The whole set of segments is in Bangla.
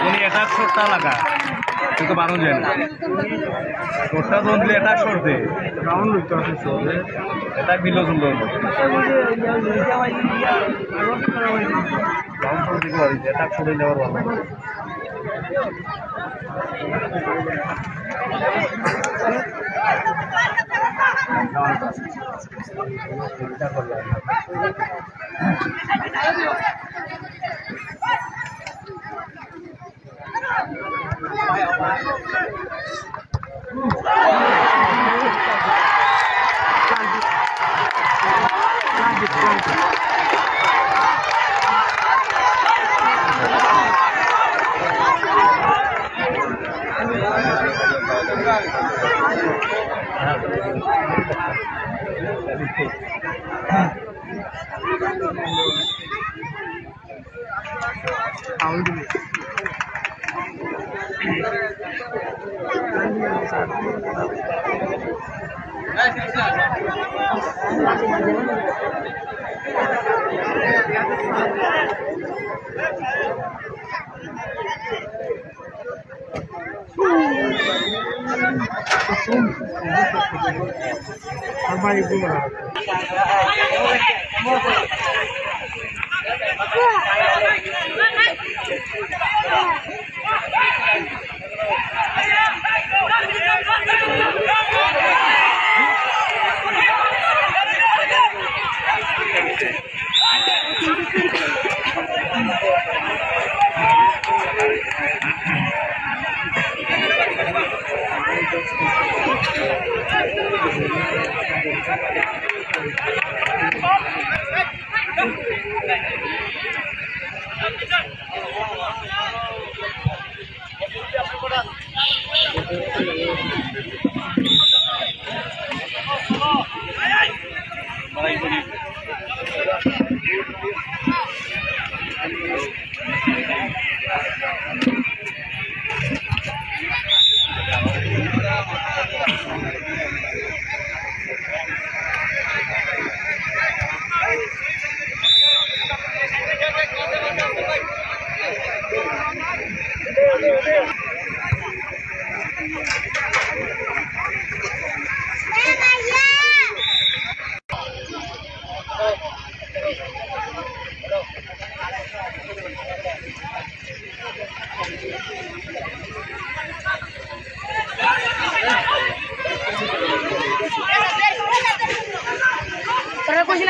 উনি এটা শর্টটা লাগা কিন্তু বারো যায় না শর্টটা ধরলে এটা শর্টে রাউন্ড হইতে আছে শর্টে এটা দিল সুন্দর রাউন্ড শর্ট দিতে পারি এটা ছড়ে নেওয়ার ভালো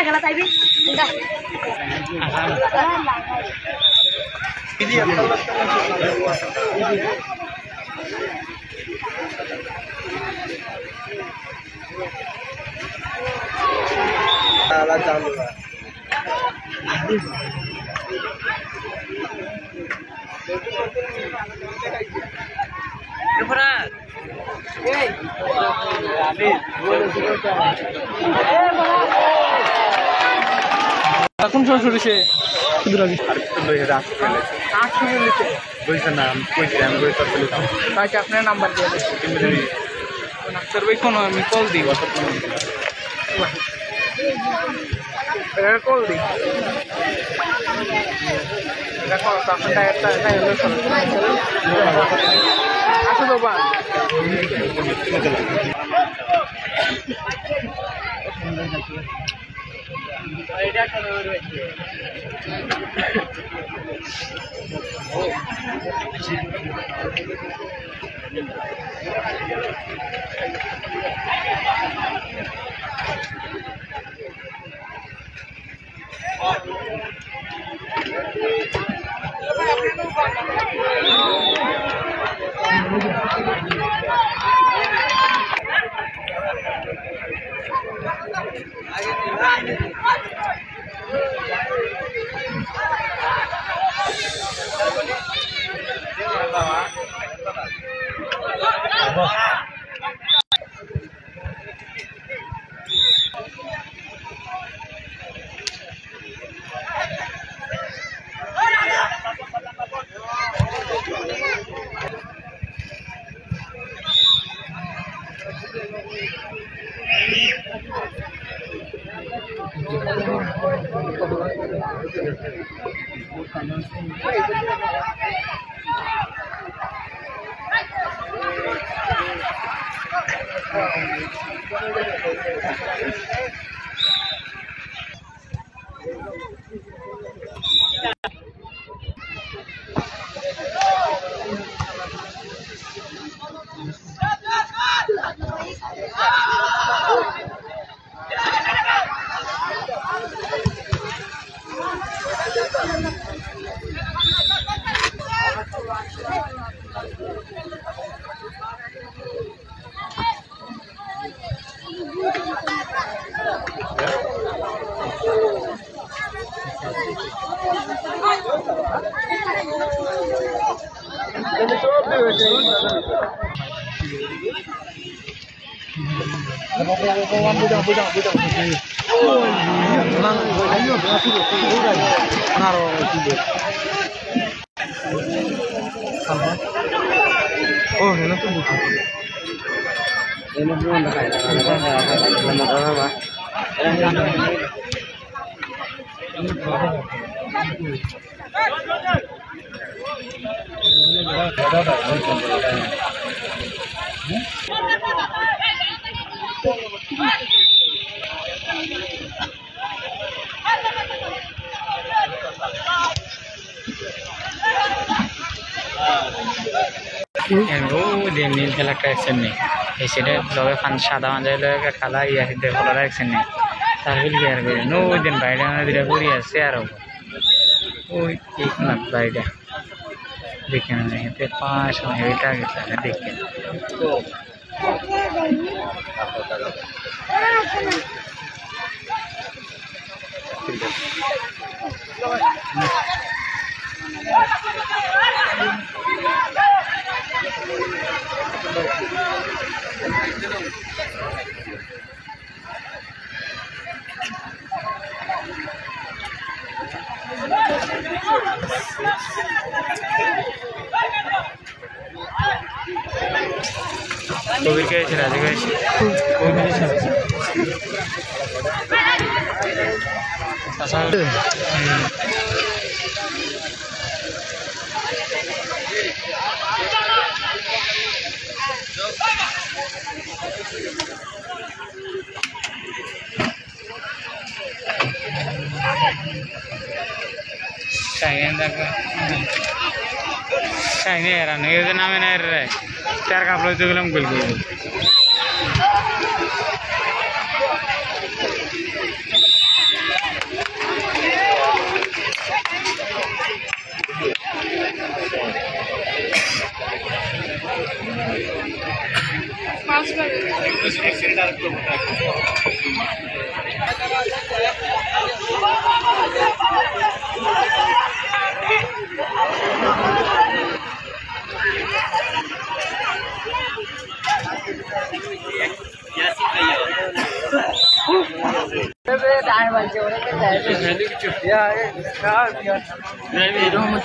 খেলা চাইবি এখন সরাসরি আপনার নাম্বার দিয়ে ডাক্তার ভাই কোনো আমি কল দিই কল দিই দেখো আপনার টায়ারটা আসো বাবা Oh, ini tuh bukan. Ini bukan dia নীল খেলা একটা নেই এই সেটা লগে সাদা মাঞ্জাই লগে খালা ইয়া হিতে ফলো রাখছেন নেই তার বিল গিয়ার করে নো দিন বাইরে দিটা করি আছে আর ওই এক লাখ বাইরে দেখে না এতে 5 হেটা গেছে দেখে Covid guys, Raja guys. Covid guys. Asal. Saya era nih, itu namanya era. Cara kapal itu belum gul.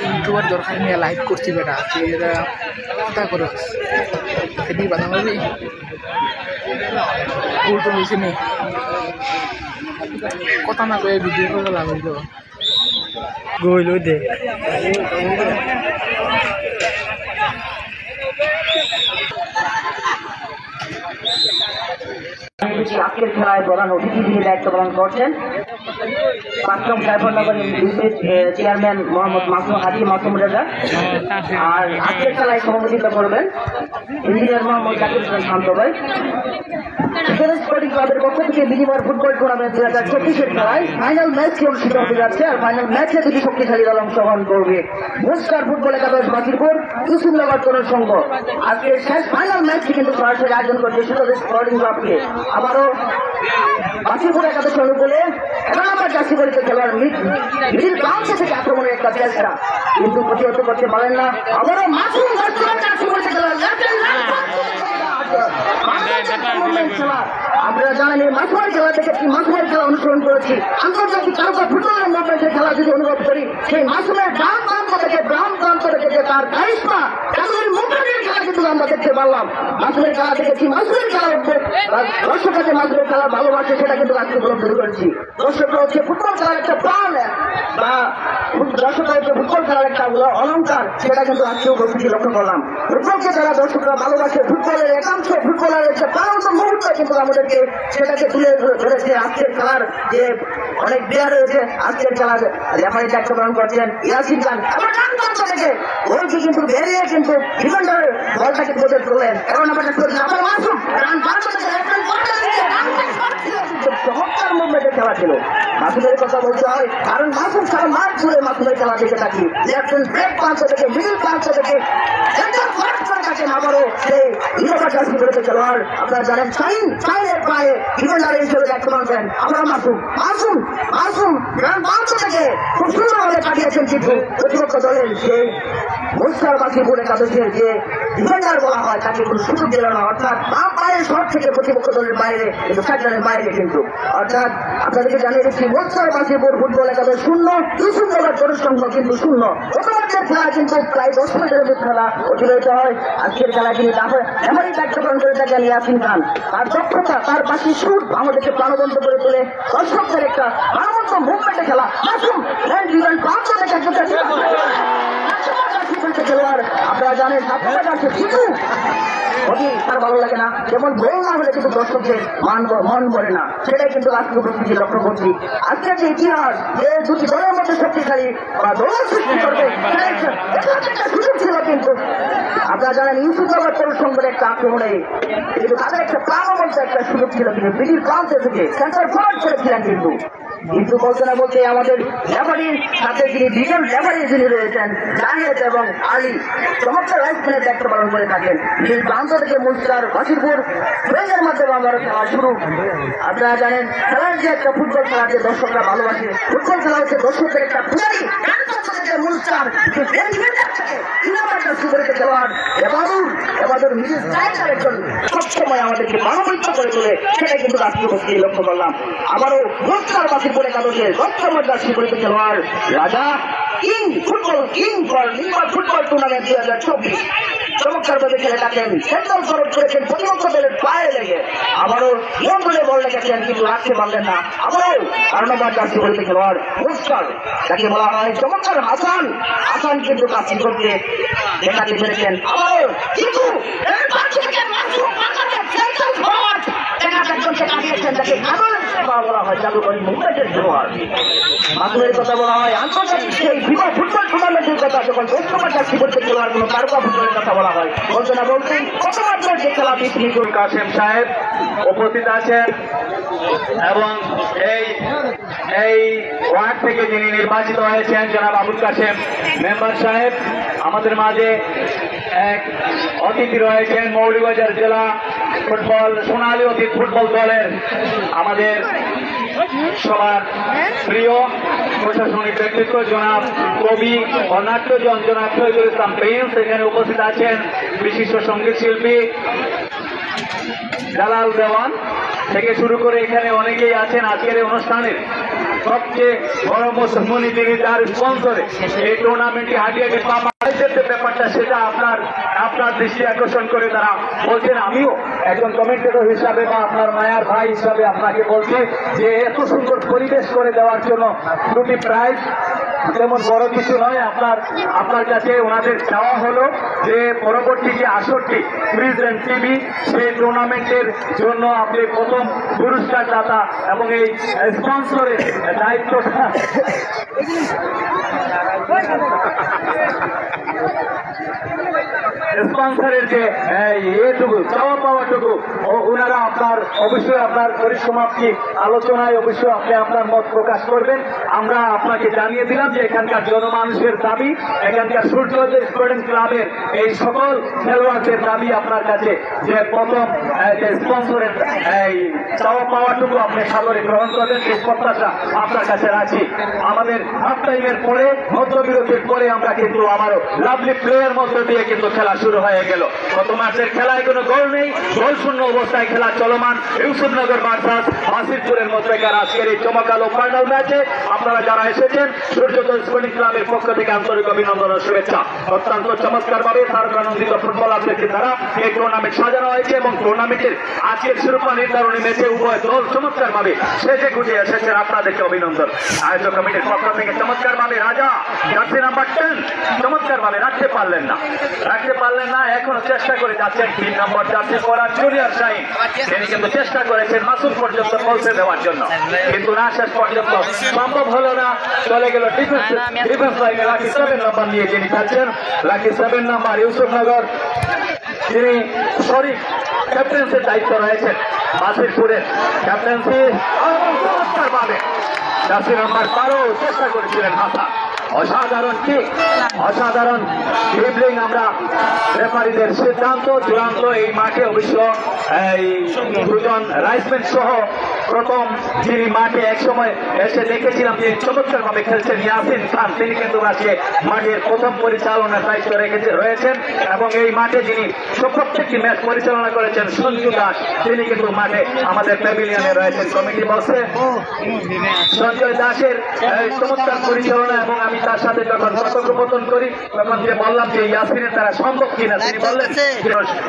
YouTuber দরকার নিয়ে লাইভ করছি বেটা তুই এরা কথা করো খেদি বানাবি উল্টো বেশি নেই কথা না কয়ে ভিডিও করে লাভ হইল গইল দে আজকের খেলায় প্রধান অতিথি হিসেবে দায়িত্ব পালন করছেন 5 নং সাইফুরনগর ইউনিট চেয়ারম্যান মোহাম্মদ মাসুম হাজি মাসুম রেজা। আর আজকের খেলায় সভাপতিত্ব করবেন ইঞ্জিনিয়ার মোহাম্মদ জাকির হোসেন শান্ত ভাই। স্পোর্টিং ক্লাবের পক্ষ থেকে বিনিময় ফুটবল টুর্নামেন্ট 2024-এর খেলায় ফাইনাল ম্যাচ অনুষ্ঠিত হতে যাচ্ছে। আর ফাইনাল ম্যাচে দুটি শক্তিশালী দল অংশগ্রহণ করবে, মুস্কার ফুটবল একাদশ বাকিরপুর, ইউসুফনগর তরুণ সংঘ। আজকের শেষ ফাইনাল ম্যাচটি কিন্তু সরাসরি আয়োজন করছে স্পোর্টিং ক্লাবকে। আবারও বাকিরপুর একাদশ অনুকূলে 11 নম্বর জার্সি পরিচিত খেলোয়াড় মিডিল প্রান্ত থেকে আক্রমণের একটা চেষ্টা কিন্তু প্রতিহত করতে পারেন না। আবারও মাসুম জার্সি পরিচিত খেলোয়াড় আপনারা জানেন এই মাছুয়ারি খেলা দেখেছি, মাছুয়ারি খেলা অনুসরণ করেছি, আন্তর্জাতিক তারকা ফুটবলের মুভমেন্টের খেলা যদি অনুভব করি, সেই মাসুমের গ্রাম প্রান্ত থেকে যে তার কারিশমা, তাদের মুভমেন্টের খেলা কিন্তু আমরা দেখতে পারলাম। মাসুমের খেলা দেখেছি, মাসুমের খেলা হচ্ছে দর্শকরা যে মাসুমের খেলা ভালোবাসে সেটা কিন্তু আজকে উপলব্ধি করেছি। দর্শকরা হচ্ছে ফুটবল খেলার একটা প্রাণ বা দর্শকরা হচ্ছে ফুটবল খেলার একটা অলঙ্কার, সেটা কিন্তু আজকে উপস্থিতি লক্ষ্য করলাম। ফুটবলকে যারা দর্শকরা ভালোবাসে, ফুটবলের একাংশ, ফুটবলের একটা প্রাণবন্ত মুহূর্ত কিন্তু আমাদেরকে সেটাকে তুলে ধরেছে। আজকের খেলার যে অনেক প্লেয়ার রয়েছে, আজকের খেলার রেফারি দায়িত্ব পালন করছেন ইয়াসিন খান, থেকে বলছি কিন্তু বেরিয়ে কিন্তু ডিফেন্ডারের বলটাকে বোঝে তোলেন এবং চমৎকার মুভমেন্টের খেলা ছিল। মাসুমের কথা বলতে হয় কারণ মাসুম সারা মাঠ জুড়ে মাসুমের খেলা দেখে থাকি। লেফটেন্ট ব্রেক প্রান্ত থেকে মিডল প্রান্ত থেকে আবারও সেই ইনোভা জার্সি করেছে খেলোয়াড়। আপনারা জানেন সাইনের পায়ে ডিফেন্ডার হিসেবে দায়িত্ব পালন করেন আমরা মাসুম প্রান্ত থেকে খুব সুন্দরভাবে কাটিয়েছেন কিন্তু প্রতিপক্ষ দলের সেই মুস্তার বাকিপুর একাদশের যে ডিফেন্ডার বলা হয় তাকে কোনো সুযোগ দিল না, অর্থাৎ বাম পায়ের শট থেকে প্রতিপক্ষ দলের বাইরে, কিন্তু সাইডলাইনের বাইরে কিন্তু। অর্থাৎ আপনাদেরকে জানিয়ে দিচ্ছি মুস্তার বাকিপুর ফুটবল একাদশ 0, ইউসুফ নগর জনসংখ্যা কিন্তু 0। প্রথমার্ধের খেলা কিন্তু প্রায় 10 মিনিটের খেলা অতিবাহিত হয়। আজকের খেলা তিনি এমনই দায়িত্ব পালন করে থাকেন ইয়াসিন খান। তার দক্ষতা, তার বাকি শুট আমাদেরকে প্রাণবন্ত করে তোলে। দর্শকদের একটা প্রাণবন্ত মুভমেন্টে খেলা। মাসুম প্রান্ত থেকে খেলোয়াড় আপনারা জানেন তার ভালো লাগে না, যেমন গোল না হলে কিন্তু দর্শকদের মন ভরে না, সেটাই কিন্তু আজকে উপস্থিতি লক্ষ্য করছি। আজকের যে ইতিহাস যে দুটি দলের মধ্যে শক্তিশালী বা দল সৃষ্টি করবে একটা সুযোগ ছিল, কিন্তু আপনারা জানেন ইউসুফ নগর জনসংখ্যার একটা আক্রমণে কিন্তু তাদের একটা প্রাণবন্ত একটা সুযোগ ছিল, কিন্তু বিডির প্রান্তে থেকে সেন্টার ফরওয়ার্ড করেছিলেন কিন্তু বলতে না বলতে আমাদের রেফারির সাথে যিনি দুজন রেফারি যিনি রয়েছেন জাহেদ এবং আলী চমৎকার লাইফম্যানের দায়িত্ব পালন করে থাকেন। এই প্রান্ত থেকে মুস্তার বাসিরপুর ট্রেনের মাধ্যমে আমার খেলা শুরু। আপনারা জানেন খেলার যে একটা ফুটবল খেলা যে দর্শকরা ভালোবাসে, ফুটবল খেলা হচ্ছে দর্শকদের একটা পূজারি। মুস্তার খেলোয়াড় এবাদুর মিডিল স্ট্রাইকার একজন সবসময় আমাদেরকে মানবিত্ব করে তোলে, সেটাই কিন্তু আজকে উপস্থিতি লক্ষ্য করলাম। আবারও মুস্তার বাসিরপুর একাদশের দক্ষমত জার্সি খেলোয়াড় রাজা ফুটবল টুর্নামেন্ট 2024 চমৎকার ভাবে খেলে থাকেন। সেন্ট্রাল ফরওয়ার্ড করেছেন প্রতিপক্ষ দলের পায়ে লেগে, আবারও নিয়ন্ত্রণে বল রেখেছেন কিন্তু রাখতে পারলেন না। আবারও 4 নম্বর জার্সি পরিচিত খেলোয়াড় মুস্তার, যাকে বলা হয় চমৎকার হাসান কিন্তু কাজ করতে দেখাতে পেরেছেন। আবারও কিন্তু মাসুমের কথা বলা হয় আন্তর্জাতিক সেই ফিফা ফুটবল টুর্নামেন্টের কথা, যখন কোনো তারকা ফুটবলের কথা বলা হয় বলতে না বলতেই প্রথমাত্র যে খেলা বিস্মিতুল কাশেম সাহেব উপস্থিত আছেন এবং এই ওয়ার্ড থেকে যিনি নির্বাচিত হয়েছেন জনাব আবুল কাশেম মেম্বার সাহেব, আমাদের মাঝে এক অতিথি রয়েছেন মৌলভীবাজার জেলা ফুটবল সোনালী অতীত ফুটবল দলের আমাদের সবার প্রিয় প্রশাসনিক ব্যক্তিত্ব জনাব কবি ও নাট্যজন জনাব শহীদুল ইসলাম প্রিন্স। এখানে উপস্থিত আছেন বিশিষ্ট সঙ্গীত শিল্পী জালাল দেওয়ান থেকে শুরু করে এখানে অনেকেই আছেন। আজকের এই অনুষ্ঠানের সবচেয়ে বড় মুসলমানি তিনি তার স্পন্সরে এই টুর্নামেন্টে হাঁটিয়াটি যে ব্যাপারটা সেটা আপনার দৃষ্টি আকর্ষণ করে তারা বলছেন। আমিও একজন কমেন্টেটর হিসাবে বা আপনার মায়ার ভাই হিসাবে আপনাকে বলছি যে এত সুন্দর পরিবেশ করে দেওয়ার জন্য 2টি প্রাইজ তেমন বড় কিছু নয়। আপনার কাছে ওনাদের চাওয়া হলো যে পরবর্তী যে আসরটি প্রিজেন্ট টিভি সেই টুর্নামেন্টের জন্য আপনি প্রথম পুরস্কার দাতা এবং এই স্পন্সরের দায়িত্বটা স্পন্সরের যে এটুকু চাওয়া পাওয়াটুকু ওনারা অবশ্যই আপনার পরিসমাপ্তি আলোচনায় অবশ্যই আপনি আপনার মত প্রকাশ করবেন। আমরা আপনাকে জানিয়ে দিলাম যে এখানকার জনমানুষের দাবি, এখানকার সূর্যোদয় স্টুডেন্ট ক্লাবের এই সকল খেলোয়াড়দের দাবি আপনার কাছে যে প্রথম যে স্পন্সরের এই চাওয়া পাওয়াটুকু আপনি সাদরে গ্রহণ করবেন, সেই প্রত্যাশা আপনার কাছে রাখি। আমাদের হাফ টাইমের পরে মধ্যবিরতির পরে আমরা কিন্তু আবারও লাভলি প্লেয়ার মধ্য দিয়ে কিন্তু খেলা শুরু হয়ে গেল। গত ম্যাচের খেলায় কোনো গোল নেই, গোল শূন্য অবস্থায় খেলা চলমান ইউসুফনগর ভার্সাস বাসিরপুরের মধ্যেকার আজকের এই চমকালো ফাইনাল ম্যাচে আপনারা যারা এসেছেন সূর্যোদয় স্পোর্টিং ক্লাবের পক্ষ থেকে আন্তরিক অভিনন্দন ও শুভেচ্ছা। অত্যন্ত চমৎকার ভাবে তারকানন্দিত ফুটবলারদেরকে দ্বারা এই টুর্নামেন্ট সাজানো হয়েছে এবং টুর্নামেন্টের আজকের শিরোপা নির্ধারণী ম্যাচে উভয় দল চমৎকার ভাবে সেজে গুটিয়ে এসেছেন, আপনাদেরকে অভিনন্দন। আয়োজক কমিটির পক্ষ থেকে চমৎকার ভাবে রাজা জার্সি নাম্বার 10 চমৎকার ভাবে রাখতে পারলেন না, এখনো চেষ্টা করে যাচ্ছেন 3 নম্বর জার্সি পরা জুনিয়র শাহিন। তিনি কিন্তু চেষ্টা করেছেন মাসুদ পর্যন্ত পৌঁছে দেওয়ার জন্য, কিন্তু না শেষ পর্যন্ত সম্ভব হলো না। চলে গেল ডিফেন্স লাইনে লাকি 7 নাম্বার নিয়ে যিনি যাচ্ছেন, লাকি 7 নাম্বার ইউসুফনগর, তিনি শরীফ ক্যাপ্টেন্সির দায়িত্ব রয়েছেন বাসিরপুরের ক্যাপ্টেন্সি চমৎকার ভাবে জার্সি নাম্বার 12 চেষ্টা করেছিলেন হাসান। অসাধারণ ড্রিবলিং। আমরা রেফারিদের সিদ্ধান্ত চূড়ান্ত এই মাঠে অবশ্য এই দুজন রাইসম্যান সহ প্রথম যিনি মাঠে একসময় এসে দেখেছিলাম তিনি চমৎকার ভাবে খেলছেন ইয়াসিন খান, তিনি কিন্তু আজকে মাঠের প্রথম পরিচালনার দায়িত্ব রয়েছেন এবং এই মাঠে যিনি প্রত্যেকটি ম্যাচ পরিচালনা করেছেন সঞ্জু দাস, তিনি কিন্তু মাঠে আমাদের প্যাভিলিয়নে রয়েছেন। কমিটি বসে সঞ্জয় দাসের চমৎকার পরিচালনা এবং আমি তার সাথে যখন কথোপকথন করি তখন যে বললাম যে ইয়াসিনের দ্বারা সম্ভব কিনা, তিনি বললেন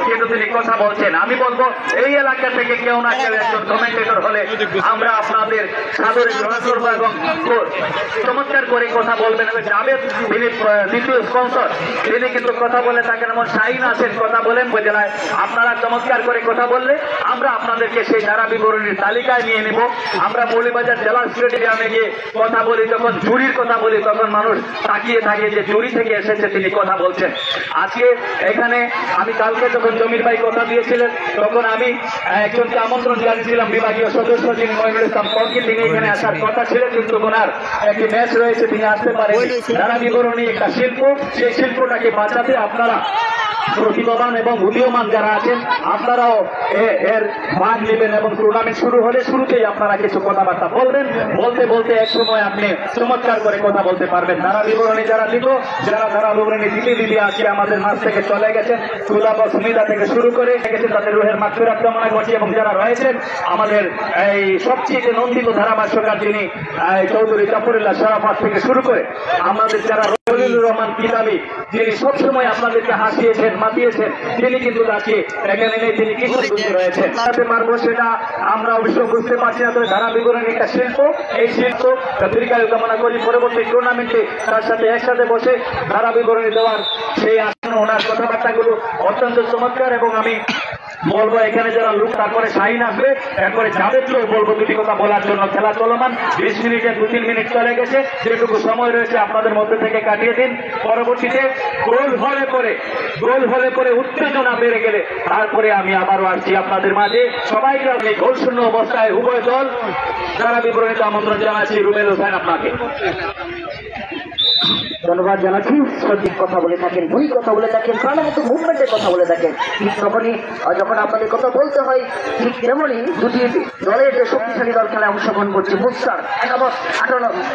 কিন্তু তিনি কথা বলছেন। আমি বলবো এই এলাকা থেকে কেউ না কেউ একজন কমেন্টেটর হলে আমরা আপনাদের সাদরে গ্রহণ করবো এবং চমৎকার করে কথা বলবেন। জাভেদ তিনি দ্বিতীয় স্পন্সর, তিনি কিন্তু কথা বলে থাকেন, এমন শাহিন আছেন কথা বলেন জেলায়। আপনারা চমৎকার করে কথা বললে আমরা আপনাদেরকে সেই ধারা বিবরণীর তালিকায় নিয়ে নেব। আমরা মৌলিবাজার জেলা স্টেডিয়ামে গিয়ে কথা বলি, যখন জুরির কথা বলি তখন মানুষ তাকিয়ে থাকে যে জুরি থেকে এসেছে তিনি কথা বলছেন। আজকে এখানে আমি কালকে যখন জমির ভাই কথা দিয়েছিলেন তখন আমি একজনকে আমন্ত্রণ জানিয়েছিলাম, বিভাগীয় সদস্য যিনি মহিনুল ইসলাম পঙ্কি, তিনি এখানে আসার কথা ছিল কিন্তু ওনার একটি ম্যাচ রয়েছে, তিনি আসতে পারেন। ধারা বিবরণী একটা শিল্প, সেই শিল্পটাকে বাঁচাতে আপনারা প্রতিভাবান এবং উদীয়মান যারা আছেন আপনারাও এর ভাগ নেবেন এবং টুর্নামেন্ট শুরু হলে শুরুতেই আপনারা কিছু কথাবার্তা বলবেন, বলতে এক সময় আপনি চমৎকার করে কথা বলতে পারবেন। ধারা বিবরণী যারা যারা ধারা বিবরণী দিতে আজকে আমাদের মাঝ থেকে চলে গেছেন, সুলাবা সুমিদা থেকে শুরু করে গেছেন, তাদের রুহের মাগফিরাত কামনা করছি এবং যারা রয়েছেন আমাদের এই সবচেয়ে নন্দিত ধারাভাষ্যকার যিনি চৌধুরী জাফরুল্লাহ শরাফত থেকে শুরু করে আমাদের যারা রবিউল রহমান কিতাবী, যিনি সবসময় আপনাদেরকে হাসিয়েছেন মাতিয়েছেন, তিনি কিন্তু আজকে এখানে নেই, তিনি কিছু রয়েছেন। তাতে পারবো সেটা আমরা অবশ্য বুঝতে পারছি না, তবে ধারা বিবরণী একটা শিল্প, এই শিল্প দীর্ঘায়ু কামনা করি। পরবর্তী টুর্নামেন্টে তার সাথে একসাথে বসে ধারা বিবরণী দেওয়ার সেই আসন্ন ওনার কথাবার্তাগুলো অত্যন্ত চমৎকার এবং আমি বলবো এখানে যারা লোক তারপরে শাহিন আসবে, এরপরে জাভেদকেও বলবো দুটি কথা বলার জন্য। খেলা চলমান 20 মিনিটে 2-3 মিনিট চলে গেছে, যেটুকু সময় রয়েছে আপনাদের মধ্যে থেকে কাটিয়ে দিন। পরবর্তীতে গোল হলে পরে উত্তেজনা বেড়ে গেলে তারপরে আমি আবারও আসছি আপনাদের মাঝে। সবাইকে আপনি গোল শূন্য অবস্থায় উভয় দল যারা বিবরণীতে আমন্ত্রণ জানাচ্ছি। রুবেল হোসেন আপনাকে ধন্যবাদ জানাচ্ছি। সঠিক কথা বলে থাকেন, ভুল কথা বলে থাকেন, প্রাণবন্ত মুভমেন্টের কথা বলে থাকেন। ঠিক তখনই যখন আপনাদের কথা বলতে হয় ঠিক তেমনই দুটি দলের যে শক্তিশালী দল খেলায় অংশগ্রহণ করছে। মুস্তার 18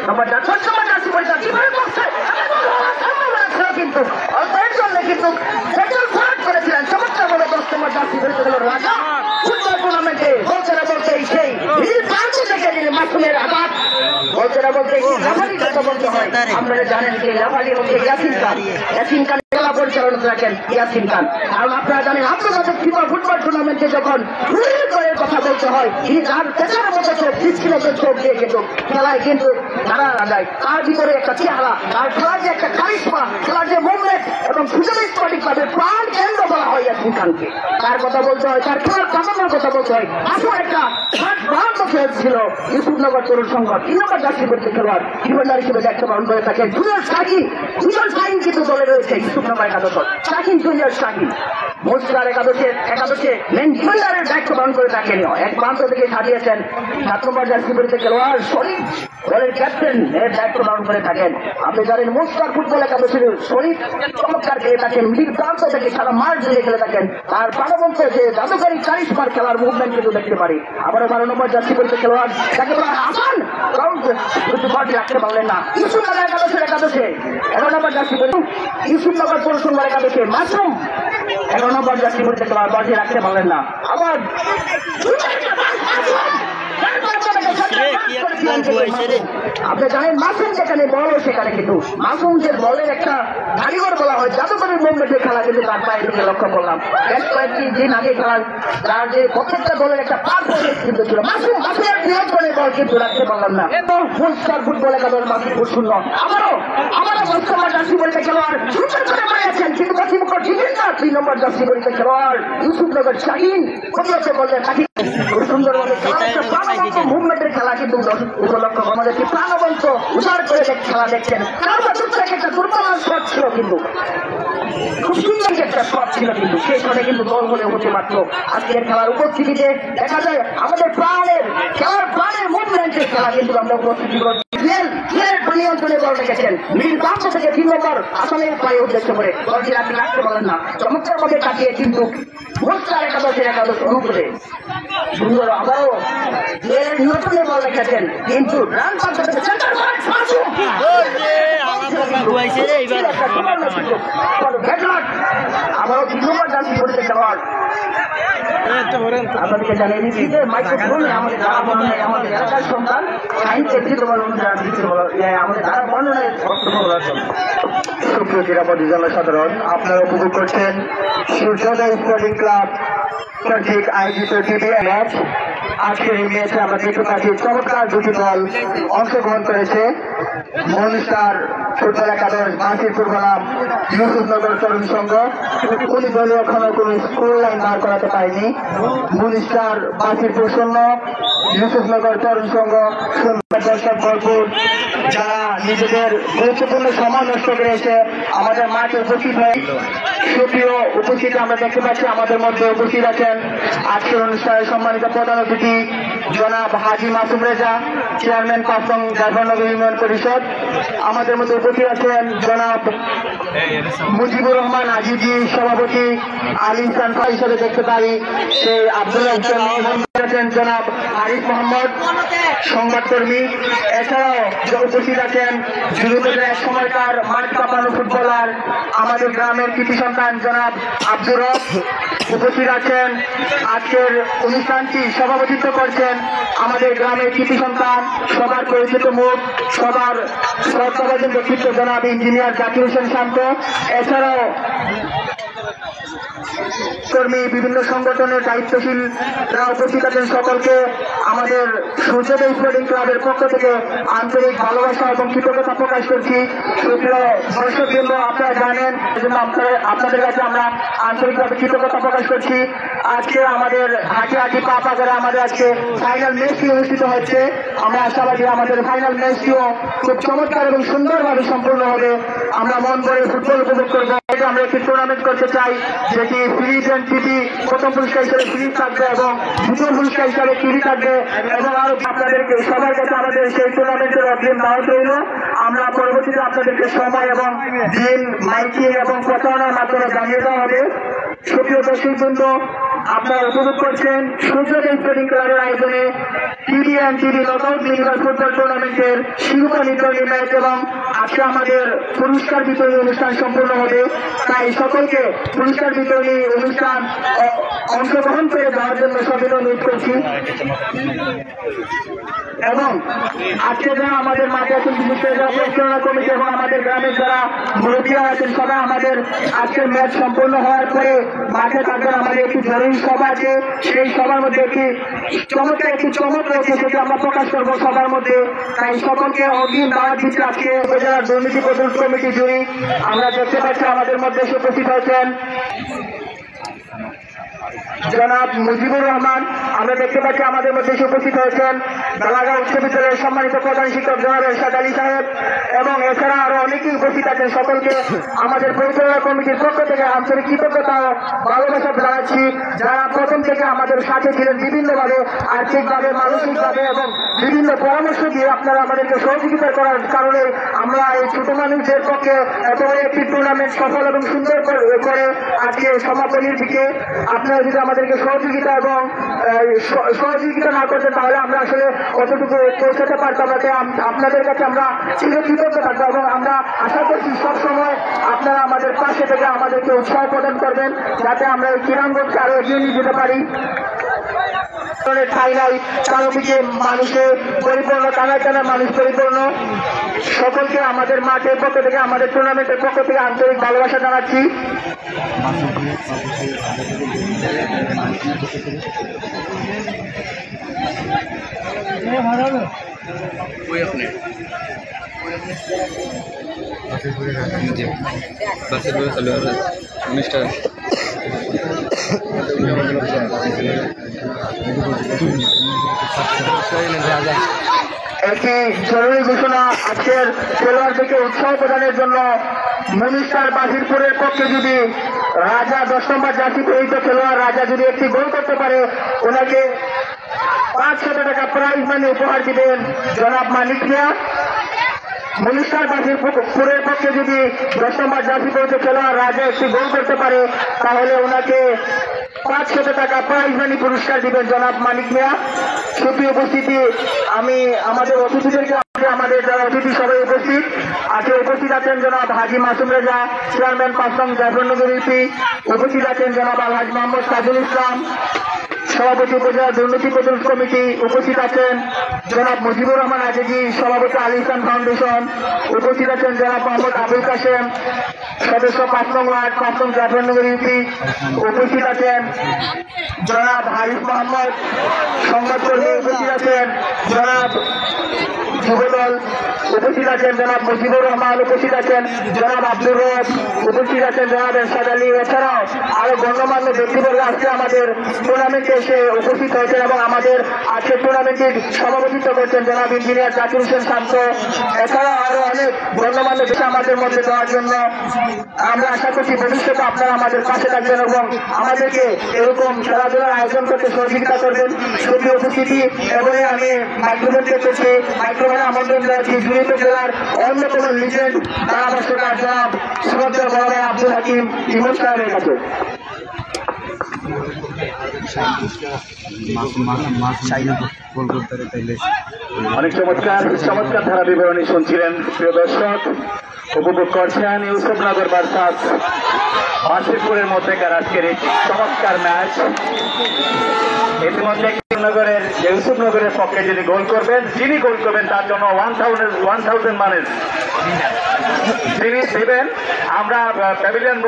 নম্বর কিন্তু অল্পের জন্য কিন্তু করেছিলেন চমৎকার বলে 10 নম্বর জার্সি বেরোতে গেল রাজা। ফুটবল টুর্নামেন্টে বলছেরা বলতে সেই প্রান্ত থেকে যিনি মাসুমের আঘাত বলছেরা বলতে কথা বলতে হয়। আপনারা জানেন যে লাফালি হচ্ছে ইয়াসিন খান খেলা পরিচালনা রাখেন ইয়াসিন খান। কারণ আপনারা জানেন আন্তর্জাতিক ফিফা ফুটবল টুর্নামেন্টে যখন দলের কথা বলতে হয় তিনি তার পেছনের মতো চোখ দৃষ্টিনজর চোখ দিয়ে কিন্তু খেলায় কিন্তু তারা যায়, তার ভিতরে একটা চেহারা, তার খেলার যে একটা কারিশমা, খেলার যে মুভমেন্ট এবং সুযোগিক ভাবে প্রাণ কেন্দ্র বলা হয় ইয়াসিন খানকে। তার কথা বলতে হয়, তার খেলার প্রাধান্যের কথা বলতে হয়। আসলে একটা খেল ছিল ইউসুফনগর তরুণ সংঘ 3 নম্বর জার্সি করতে খেলোয়াড় ডিফেন্ডার হিসেবে দায়িত্ব পালন করে থাকেন জুনিয়র শাহিন কিন্তু দলে রয়েছে ইউসুফনগর একাদশ শাহিন, জুনিয়র শাহিন। মুস্তার একাদশে মেন ডিফেন্ডারের দায়িত্ব পালন করে থাকেন। এক প্রান্ত থেকে সাজিয়েছেন 7 নম্বর জার্সি পরিহিত খেলোয়াড় শরীফ, দলের ক্যাপ্টেন এর দায়িত্ব পালন করে থাকেন। আপনি জানেন মুস্তার ফুটবল একাদশের শরীফ চমৎকার খেলে থাকেন, মিডিল প্রান্ত থেকে সারা মাঠ জুড়ে খেলে থাকেন। তার প্রাণবন্ত যে জাদুকারী কারিশমার খেলার মুভমেন্ট কিন্তু দেখতে পারি। আবারও 12 নম্বর জার্সি পরিহিত খেলোয়াড় তাকে আসান রাখতে পারলেন না। ইউসুফনগর একাদশে 11 নম্বর জার্সি পরিহিত ইউসুফনগর পৌরসভার একাদশে মাসুম 11 নম্বর জার্সি পরিহিত খেলোয়াড় বাজি রাখতে পারলেন না। আবার আপনি জানেন মাসুম যেখানে বল সেখানে কিন্তু মাসুম যে বলের একটা কারিগর বলা হয়, জাদুকরের মুভমেন্টের খেলা কিন্তু তার পায়ে দিকে লক্ষ্য করলাম। বেশ কয়েকটি দিন আগে খেলা তার যে প্রত্যেকটা দলের একটা পারফরমেন্স কিন্তু ছিল। মাসুমের নিয়ন্ত্রণে বল কিন্তু রাখতে পারলাম না। ফুলস্টার ফুটবল একাদশ মাসুম শূন্য। আবারও মুস্তফা জার্সি পরিহিত খেলোয়াড় সুন্দর করে মারিয়েছেন, কিন্তু প্রতিপক্ষ ঠিকই না। 3 নম্বর জার্সি পরিহিত খেলোয়াড় ইউসুফনগর শাহিন প্রতিহত করলেন তাকে খুব সুন্দরভাবে মুভমেন্টের খেলা কিন্তু উপলক্ষ আমাদের কি প্রাণবন্ত উদার করে খেলা দেখছেন। একটা দুর্বল শট ছিল, কিন্তু খুব সুন্দর একটা শট ছিল, কিন্তু সেই শটে কিন্তু দল হলে হতে পারত। আজকের খেলার উপস্থিতিতে দেখা যায় আমাদের প্রাণের মুভমেন্টের খেলা কিন্তু আমরা উপস্থিতি করছি। নিয়ন্ত্রণে বল রেখেছেন, মিডিল প্রান্ত থেকে 3 নম্বর আসামের পায়ে উদ্দেশ্য করে বলটি রাখতে পারলেন না। চমৎকার ভাবে কাটিয়ে কিন্তু মুস্তার একাদশ অনুকূলে সুন্দর আবারও নিয়ন্ত্রণে বল রেখেছেন, কিন্তু রান প্রান্ত থেকে সেন্টার আবারও 3 নম্বর জার্সি পরিহিত খেলোয়াড়। আপনাদেরকে জানিয়ে দিচ্ছি যে মাইক্রোফোনে আমাদের দ্বারা বর্ণনায় আমাদের এলাকার সন্তান আমাদের দ্বারা বর্ণনায় বক্তব্য বলার জন্য। সুপ্রিয় ক্রীড়া জনসাধারণ, আপনারা উপভোগ করছেন সূর্যোদয় স্পোর্টিং ক্লাব কর্তৃক আয়োজিত টিভি ম্যাচ। আজকের এই ম্যাচে আমরা দেখতে পাচ্ছি চমৎকার দুটি দল অংশগ্রহণ করেছে। মনস্টার ফুটবল একাদশ বাসিরপুর বনাম ইউসুফনগর তরুণ সংঘ। কোন দলই এখনো কোন স্কোর লাইন দাঁড় করাতে পারেনি। মনস্টার বাসিরপুর 0, ইউসুফনগর তরুণ সংঘ 0। দর্শক ভরপুর যারা নিজেদের গুরুত্বপূর্ণ সময় নষ্ট করে এসে আমাদের মাঠে উপস্থিত হয়ে সুপ্রিয় উপস্থিত আমরা দেখতে পাচ্ছি আমাদের মধ্যে উপস্থিত আছেন আজকের অনুষ্ঠানের সম্মানিত প্রধান অতিথি জনাব হাজি মাসুম রেজা, চেয়ারম্যান 5 নং জাফরনগর ইউনিয়ন পরিষদ। আমাদের মধ্যে উপস্থিত আছেন জনাব মুজিবুর রহমান আজিজি, সভাপতি আলী সানফা হিসেবে দেখতে পাই সেই আব্দুল্লাহ আছেন জনাব আরিফ মোহাম্মদ, সংবাদকর্মী। এছাড়াও উপস্থিত আছেন যুবকদের এক সময়কার মাঠ কাঁপানো ফুটবলার আমাদের গ্রামের কৃতি সন্তান জনাব আব্দুর রব। উপস্থিত আছেন আজকের অনুষ্ঠানটি সভাপতিত্ব করছেন আমাদের গ্রামের কৃতি সন্তান, সবার পরিচিত মুখ, সবার শ্রদ্ধাভাজন ব্যক্তিত্ব জনাব ইঞ্জিনিয়ার জাকির হোসেন শান্ত। এছাড়াও কর্মী, বিভিন্ন সংগঠনের দায়িত্বশীলরা উপস্থিত আছেন। সকলকে আমাদের সূর্যোদয় স্পোর্টিং ক্লাবের পক্ষ থেকে আন্তরিক ভালোবাসা এবং কৃতজ্ঞতা প্রকাশ করছি। সুপ্রিয় দর্শকবৃন্দ, আপনারা জানেন এজন্য আপনাদের কাছে আমরা আন্তরিকভাবে কৃতজ্ঞতা প্রকাশ করছি। আজকে আমাদের হাঁটি পা করে আমাদের আজকে ফাইনাল ম্যাচটি অনুষ্ঠিত হচ্ছে। আমরা আশাবাদী আমাদের ফাইনাল ম্যাচটিও খুব চমৎকার এবং সুন্দরভাবে সম্পূর্ণ হবে। আমরা মন ভরে ফুটবল উপভোগ করবো। আমরা একটি টুর্নামেন্ট করতে চাই যেটি ফ্রিজ অ্যান্ড টিভি প্রথম পুরস্কার হিসেবে ফ্রিজ থাকবে এবং দ্বিতীয় পুরস্কার হিসেবে টিভি থাকবে। এবং আরো আপনাদেরকে সবার কাছে আমাদের সেই টুর্নামেন্টের অগ্রিম দাওয়াত রইল। আমরা পরবর্তীতে আপনাদেরকে সময় এবং দিন, মাইকিং এবং প্রচারণার মাধ্যমে জানিয়ে দেওয়া হবে। সুপ্রিয় দর্শকবৃন্দ, আপনারা উপভোগ করছেন সূর্যোদয় স্পোর্টিং ক্লাবের আয়োজনে টিভি অ্যান্ড টিভি নকআউট লিগার ফুটবল টুর্নামেন্টের শিরোপা নির্ধারণী ম্যাচ এবং আজকে আমাদের পুরস্কার বিতরণী অনুষ্ঠান সম্পূর্ণ হবে। তাই সকলকে পুরস্কার বিতরণী অনুষ্ঠান অংশগ্রহণ করে দেওয়ার জন্য সবিনয় অনুরোধ করছি। এবং আজকে যারা আমাদের মাঠে আছেন বিশেষ করে যারা পরিচালনা কমিটি এবং আমাদের গ্রামের যারা মুরব্বীরা আছেন সবাই আমাদের আজকের ম্যাচ সম্পূর্ণ হওয়ার পরে মাঠে থাকবেন। আমাদের একটি জরুরি সভা আছে, সেই সভার মধ্যে একটি চমক রয়েছে, সেটি আমরা প্রকাশ করবো সবার মধ্যে। তাই সকলকে অগ্রিম দাওয়াত দিচ্ছি। আজকে উপজেলার দুর্নীতি প্রতিরোধ কমিটি জুড়ি আমরা দেখতে পাচ্ছি আমাদের মধ্যে উপস্থিত হয়েছেন জনাব মুজিবুর রহমান। আমরা দেখতে পাচ্ছি আমাদের মধ্যে এসে উপস্থিত হয়েছেন বেলাগাঁও উচ্চ বিদ্যালয়ের সম্মানিত প্রধান শিক্ষক জনাব এরশাদ আলী সাহেব এবং এছাড়া আরো অনেকেই উপস্থিত আছেন। সকলকে আমাদের পরিচালনা কমিটির পক্ষ থেকে আন্তরিক কৃতজ্ঞতা ও ভালোবাসা জানাচ্ছি, যারা প্রথম থেকে আমাদের সাথে ছিলেন বিভিন্নভাবে, আর্থিকভাবে, মানসিকভাবে এবং বিভিন্ন পরামর্শ দিয়ে আপনারা আমাদেরকে সহযোগিতা করার কারণে আমরা এই ছোট মানুষদের পক্ষে এত বড় একটি টুর্নামেন্ট সফল এবং সুন্দর করে আজকে সমাপনীর দিকে আপনারা যদি আমাদেরকে সহযোগিতা এবং সহযোগিতা না করতেন তাহলে আমরা আসলে কতটুকু পৌঁছাতে পারতাম না। আপনাদের কাছে আমরা চিরকৃতজ্ঞ থাকবো এবং আমরা আশা করছি সবসময় আপনারা আমাদের পাশে থেকে আমাদেরকে উৎসাহ প্রদান করবেন, যাতে আমরা এই ক্রীড়াঙ্গনকে আরো এগিয়ে নিয়ে যেতে পারি। ঠাই নাই, চারদিকে মানুষে পরিপূর্ণ, কানায় কানায় মানুষ পরিপূর্ণ। সকলকে আমাদের মাঠের পক্ষ থেকে, আমাদের টুর্নামেন্টের পক্ষ থেকে আন্তরিক ভালোবাসা জানাচ্ছি। একটি জরুরি ঘোষণা, আজকের খেলোয়াড়দেরকে উৎসাহ প্রদানের জন্য মনীষার বাজিরপুরের পক্ষে যদি রাজা 10 নম্বর জার্সি পরিহিত খেলোয়াড় রাজা যদি একটি গোল করতে পারে, ওনাকে 500 টাকা প্রাইজ মানি উপহার দিবেন জনাব মানিক মিয়া। মনীষার বাজিরপুরের পক্ষে যদি 10 নম্বর জার্সি পরিহিত খেলোয়াড় রাজা একটি গোল করতে পারে, তাহলে ওনাকে 500 টাকা প্রাইজ মানি পুরস্কার দিবেন জনাব মানিক মিয়া। সুপ্রিয় উপস্থিতি, আমি আমাদের অতিথিদেরকে, আমাদের যারা অতিথি সবাই উপস্থিত আজকে উপস্থিত আছেন জনাব হাজি মাসুম রেজা, চেয়ারম্যান 5 নং জাফরনগর ইউপি। উপস্থিত আছেন জনাব আলহাজ মোহাম্মদ তাজুল ইসলাম, সভাপতি উপজেলা দুর্নীতি প্রতিরোধ কমিটি। উপস্থিত আছেন জনাব মুজিবুর রহমান আজিজি, সভাপতি আলী ইসলাম ফাউন্ডেশন। উপস্থিত আছেন জনাব মোহাম্মদ আবুল কাশেম, সদস্য 5 নং ওয়ার্ড, 5 নং জাফরনগর ইউপি। উপস্থিত আছেন জনাব হারিফ মোহাম্মদ, সংবাদকর্মী। উপস্থিত আছেন জনাব যুবদল। উপস্থিত আছেন জনাব মুজিবুর রহমান। উপস্থিত আছেন জনাব আব্দুর রব। উপস্থিত আছেন জনাব এরশাদ আলী। এছাড়াও আরো গণ্যমান্য ব্যক্তিবর্গ আজকে আমাদের টুর্নামেন্টে এসে উপস্থিত হয়েছেন এবং আমাদের আজকে টুর্নামেন্টের সভাপতিত্ব করছেন জনাব ইঞ্জিনিয়ার জাকির হোসেন শান্ত। এছাড়াও আরো অনেক গণ্যমান্য ব্যক্তি আমাদের মধ্যে দেওয়ার জন্য আমরা আশা করছি ভবিষ্যতে আপনারা আমাদের পাশে থাকবেন এবং আমাদেরকে এরকম খেলাধুলার আয়োজন করতে সহযোগিতা করবেন। সুপ্রিয় উপস্থিতি, এবং আমি মাইক্রোফোন করছি, মাইক্রোফোনে আমন্ত্রণ জানাচ্ছি জুড়িত জেলার অন্যতম লিজেন্ড ধারাভাষ্যকার জনাব শ্রদ্ধা বড় ভাই আব্দুল হাকিম ইমন সাহেবের কাছে। অনেক চমৎকার চমৎকার ধারা বিবরণী শুনছিলেন প্রিয় দর্শক। উপভোগ করছেন ইউসুফনগর ভার্সাস বাজিরপুরের মধ্যেকার আজকের এই চমৎকার ম্যাচ। ইতিমধ্যে ইউসুফনগরের পক্ষে যিনি গোল করবেন তার জন্য 1000 মানের তিনি দেবেন। আমরা প্যাভিলিয়ন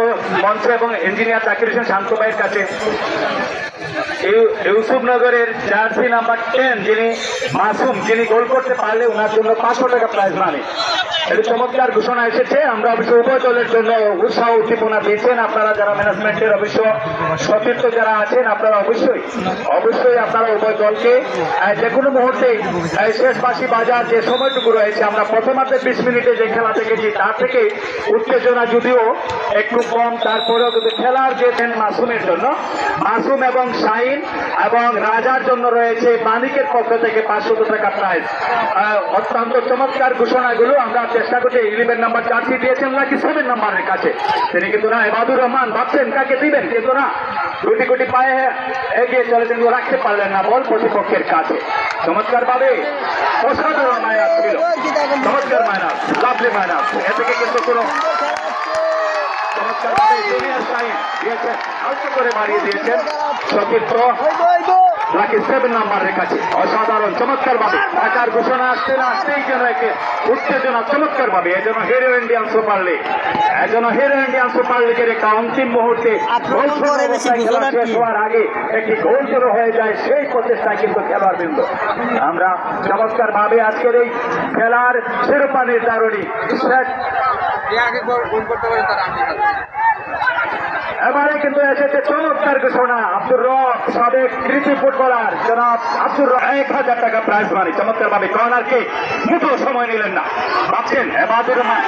মঞ্চ এবং ইঞ্জিনিয়ার জাকির হোসেন শান্ত ভাইয়ের কাছে ইউসুফনগরের জার্সি নাম্বার 10 যিনি মাসুম, যিনি গোল করতে পারলে ওনার জন্য 500 টাকা প্রাইজ মানি। এটা চমৎকার ঘোষণা এসেছে। আমরা অবশ্য উভয় দলের জন্য উৎসাহ উদ্দীপনা দিয়েছেন। আপনারা যারা ম্যানেজমেন্টের অবশ্য সতীর্থ যারা আছেন, আপনারা অবশ্যই আপনারা উভয় দলকে যে কোনো মুহূর্তে শেষ বাঁশি বাজার যে সময়টুকু রয়েছে, আমরা প্রথমার্ধে 20 মিনিটে যে খেলা দেখেছি তার থেকে উত্তেজনা যদিও একটু কম, তারপরেও কিন্তু খেলার যে মাসুমের জন্য, মাসুম এবং শাহিন এবং রাজার জন্য রয়েছে মানিকের পক্ষ থেকে 500 টাকা প্রাইজ। অত্যন্ত চমৎকার ঘোষণাগুলো আমরা চেষ্টা করছি। 11 নম্বর জার্সি দিয়েছেন নাকি 7 নম্বরের কাছে, তিনি কিন্তু না, এবাদুর রহমান ভাবছেন কাকে দিবেন, কিন্তু না, গুটি পায়ে এগিয়ে চলে, কিন্তু রাখতে পারলেন না বল প্রতিপক্ষের কাছে। চমৎকার ভাবে অসাধারণ মাইনাস ছিল, চমৎকার মাইনাস, লাভলি মাইনাস। এ থেকে কিন্তু কোনো চমৎকার ভাবে জুনিয়র শাহিন দিয়েছেন, হালকা করে মারিয়ে দিয়েছেন সতীর্থ নাকি 7 নম্বরের কাছে। অসাধারণ চমৎকার ভাবে ঢাকার ঘোষণা আসতেই যেন একে উত্তেজনা চমৎকার ভাবে। এজন্য হিরো ইন্ডিয়ান সুপার লিগের একটা অন্তিম মুহূর্তে খেলা শেষ হওয়ার আগে একটি গোল শুরু হয়ে যায়, সেই প্রচেষ্টায় কিন্তু খেলোয়াড় বৃন্দ আমরা চমৎকার ভাবে আজকের এই খেলার শিরোপা নির্ধারণী এবারে কিন্তু এসেছে চমৎকার ঘোষণা আব্দুর রব সাবেক কৃতি ফুটবলার জনাব আব্দুর রব 1000 টাকা প্রাইজ মানি চমৎকার ভাবে কর্নারকে মুঠো সময় নিলেন না ভাবছেন এবাদুর রহমান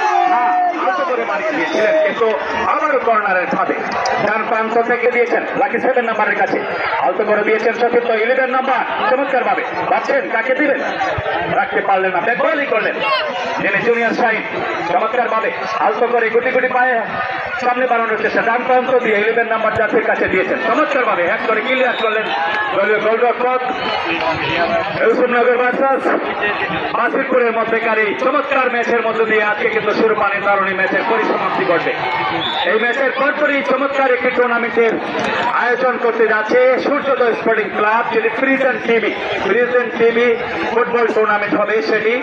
আলতো করে মারিয়ে দিয়েছিলেন কিন্তু আবারও কর্নারের খাতে ডান প্রান্ত থেকে দিয়েছেন লাকি 7 নাম্বারের কাছে আলতো করে দিয়েছেন সতীর্থ 11 নাম্বার চমৎকার ভাবে ভাবছেন কাকে দিলেন রাখতে পারলেন না ব্যাকবলই করলেন যিনি জুনিয়র শাহিন চমৎকার ভাবে আলতো করে গুটি গুটি পায়ে সামনে বাড়ানোর চেষ্টা ডান প্রান্ত দিয়ে 11 নাম্বার জাতির কাছে দিয়েছেন চমৎকার ভাবে এক করে ক্লিয়ার করলেন দলীয় গোলরক্ষক ইউসুফনগর ভার্সাস বাসিরপুরের মধ্যেকার এই চমৎকার ম্যাচের মধ্য দিয়ে আজকে কিন্তু শিরোপা নির্ধারণী ম্যাচের পরিসমাপ্তি ঘটবে এই ম্যাচের পরপরই চমৎকার একটি টুর্নামেন্টের আয়োজন করতে যাচ্ছে সূর্যোদয় স্পোর্টিং ক্লাব যেটি ফ্রিজেন টিভি ফুটবল টুর্নামেন্ট হবে সেটি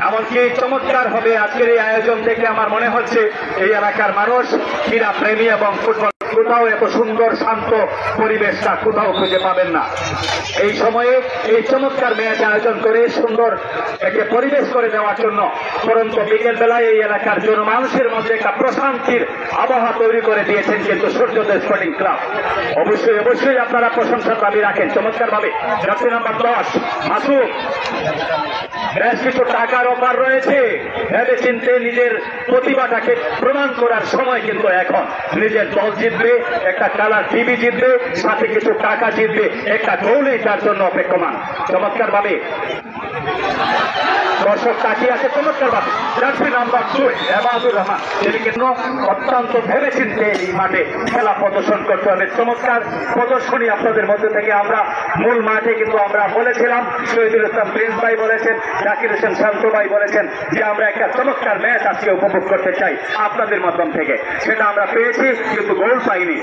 এমনকি চমৎকার হবে আজকের এই আয়োজন থেকে আমার মনে হচ্ছে এই এলাকার মানুষ ক্রীড়া প্রেমী এবং ফুটবল কোথাও এত সুন্দর শান্ত পরিবেশটা কোথাও খুঁজে পাবেন না এই সময়ে এই চমৎকার ম্যাচ আয়োজন করে সুন্দর একটি পরিবেশ করে দেওয়ার জন্য পরন্ত বিকেল বেলায় এই এলাকার জনমানুষের মধ্যে একটা প্রশান্তির আবহাওয়া তৈরি করে দিয়েছেন কিন্তু সূর্যোদয় স্পোর্টিং ক্লাব অবশ্যই আপনারা প্রশংসার দাবি রাখেন চমৎকার ভাবে জার্সি নাম্বার 10 মাসুদ বেশ কিছু টাকার অফার রয়েছে ভেবে চিনতে নিজের প্রতিভাটাকে প্রমাণ করার সময় কিন্তু এখন নিজের দল জিতবে একটা কালার টিভি জিতবে সাথে কিছু টাকা জিতবে একটা গোলই তার জন্য অপেক্ষমান চমৎকার ভাবে দর্শক তাকিয়ে আছে চমৎকার ভাবে জার্সি নাম্বার 2 এবাদুর রহমান তিনি কিন্তু অত্যন্ত ভেবে চিনতে এই মাঠে খেলা প্রদর্শন করতে হবে চমৎকার প্রদর্শনী আপনাদের মধ্যে থেকে আমরা মূল মাঠে কিন্তু আমরা বলেছিলাম শহীদুল ইসলাম প্রিন্স ভাই বলেছেন জাকির হোসেন শান্ত ভাই বলেছেন যে আমরা একটা চমৎকার ম্যাচ আজকে উপভোগ করতে চাই আপনাদের মাধ্যম থেকে সেটা আমরা পেয়েছি কিন্তু গোল পাইনি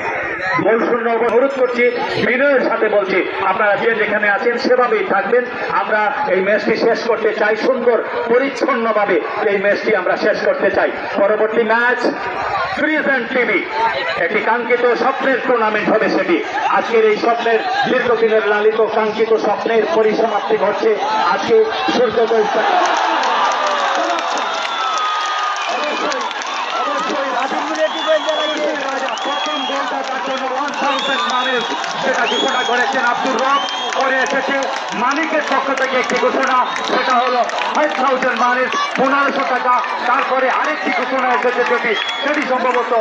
গোল শূন্য অনুরোধ করছি বিনয়ের সাথে বলছি আপনারা যে যেখানে আছেন সেভাবেই থাকবেন আমরা এই ম্যাচটি শেষ করতে চাই সুন্দর পরিচ্ছন্নভাবে এই ম্যাচটি আমরা শেষ করতে চাই পরবর্তী ম্যাচ ফ্রিজেন টিভি একটি কাঙ্ক্ষিত স্বপ্নের টুর্নামেন্ট হবে সেটি আজকের এই স্বপ্নের দীর্ঘদিনের লালিত কাঙ্ক্ষিত স্বপ্নের পরিসমাপ্তি ঘটছে আজকে সূর্যোদয় প্রথম গোলটা তার জন্য 1000 মানুষ সেটা ঘোষণা করেছেন আব্দুর রব করে এসেছে মালিকের পক্ষ থেকে একটি ঘোষণা সেটা হলো 5000 মানুষ 1500 টাকা তারপরে আরেকটি ঘোষণা এসেছে সেটি সম্ভবত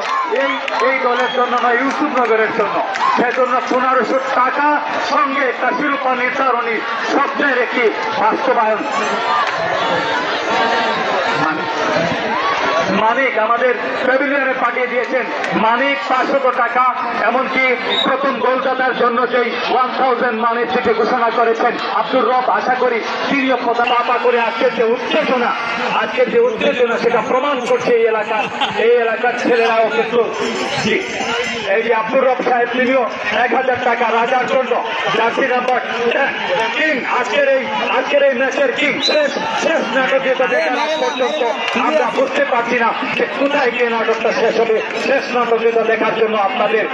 এই দলের জন্য নয় ইউসুফনগরের জন্য সেজন্য 1500 টাকা সঙ্গে একটা শিরোপা নির্ধারণী স্বপ্নের একটি বাস্তবায়ন মানিক আমাদের প্যাভিলিয়নে পাঠিয়ে দিয়েছেন মানিক 500 টাকা এমনকি প্রথম গোলদাতার জন্য যেই 1000 মানিক থেকে ঘোষণা করেছেন আব্দুর রব আশা করি তিনিও পাপা করে আজকের যে উত্তেজনা সেটা প্রমাণ করছে এই এলাকার ছেলেরাও কিন্তু এই যে আব্দুর রব সাহেব তিনিও 1000 টাকা রাজার জন্য জার্সি নাম্বার 10 কিং আজকের এই ম্যাচের কিং শেষ নাটকে পর্যন্ত আমরা বুঝতে পারছি না যে কোথায় গিয়ে নাটকটা শেষ হবে শেষ নাটকটা দেখার জন্য আপনাদের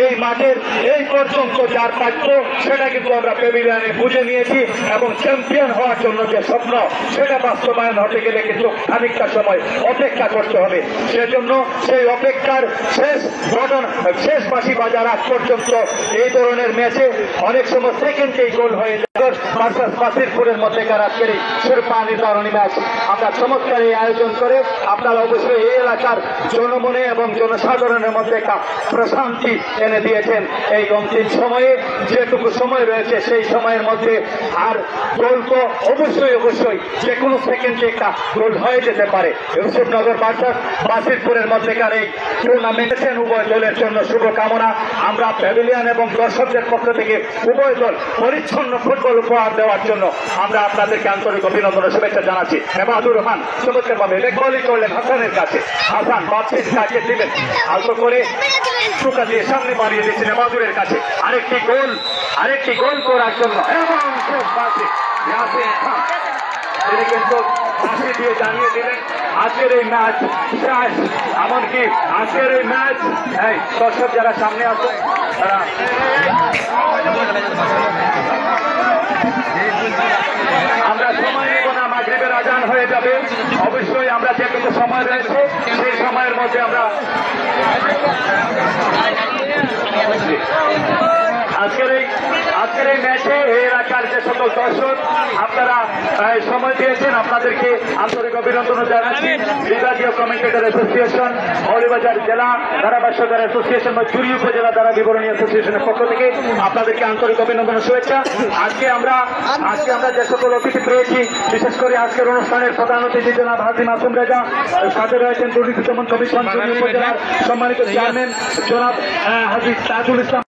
এই মাঠের এই পর্যন্ত যার প্রাপ্য সেটা কিন্তু আমরা প্যাভিলিয়নে বুঝে নিয়েছি এবং চ্যাম্পিয়ন হওয়ার জন্য যে স্বপ্ন সেটা বাস্তবায়ন হতে গেলে কিন্তু খানিকটা সময় অপেক্ষা করতে হবে সেজন্য সেই অপেক্ষার শেষ বাঁশি বাজার আগ পর্যন্ত এই ধরনের ম্যাচে অনেক সময় সেকেন্ডেই গোল হয়ে যায় ভার্সাস বাসিরপুরের মধ্যেকার আজকের এই শিরোপা নির্ধারণী ম্যাচ আমরা চমৎকার এই আয়োজন করে আপনারা অবশ্যই এই এলাকার জনমনে এবং জনসাধারণের মধ্যে একটা প্রশান্তি এনে দিয়েছেন এই অন্তিম সময়ে যেটুকু সময় রয়েছে সেই সময়ের মধ্যে আর গোল তো অবশ্যই যে কোনো সেকেন্ডে একটা গোল হয়ে যেতে পারে ইউসুফনগর ভার্সাস বাসিরপুরের মধ্যেকার এই টুর্নামেন্টের উভয় দলের জন্য শুভকামনা আমরা প্যাভিলিয়ন এবং দর্শকদের পক্ষ থেকে উভয় দল পরিচ্ছন্ন ফুটবল উপহার দেওয়ার জন্য আমরা আপনাদেরকে আন্তরিক অভিনন্দন ও শুভেচ্ছা জানাচ্ছি এবাদুর রহমান চমৎকার ভাবে রেকবলি করলেন হাসানের কাছে হাসান বাচ্চির কাছে দিলেন আলতো করে টুকা দিয়ে সামনে বাড়িয়ে দিয়েছেন এবাদুরের কাছে আরেকটি গোল করার জন্য এবং শেষ বাসে ইয়াসিন খান তিনি কিন্তু ফাঁসি দিয়ে জানিয়ে দিলেন আজকের এই ম্যাচ শেষ এমনকি আজকের এই ম্যাচ এই দর্শক যারা সামনে আছে তারা আমরা সময় নেব না মাগরিবের আজান হয়ে যাবে অবশ্যই আমরা যেটুকু সময় রয়েছে সেই সময়ের মধ্যে আমরা আজকের এই ম্যাচে এই এলাকার যে সকল দর্শক আপনারা সময় দিয়েছেন আপনাদেরকে আন্তরিক অভিনন্দন জানাচ্ছি। বিভাগীয় কমিউনিকেটর অ্যাসোসিয়েশন মৌলভীবাজার জেলা ধারাভাষ্যকার অ্যাসোসিয়েশন বা চুরি উপজেলা ধারা বিবরণী অ্যাসোসিয়েশনের পক্ষ থেকে আপনাদেরকে আন্তরিক অভিনন্দন ও শুভেচ্ছা। আজকে আমরা যে সকল অতিথি পেয়েছি, বিশেষ করে আজকের অনুষ্ঠানের প্রধান অতিথি জনাব হাজী মাসুম রেজা, সাথে রয়েছেন দুর্নীতি দমন কমিশন চুরি উপজেলার সম্মানিত চেয়ারম্যান জনাব হাজী তাজুল ইসলাম।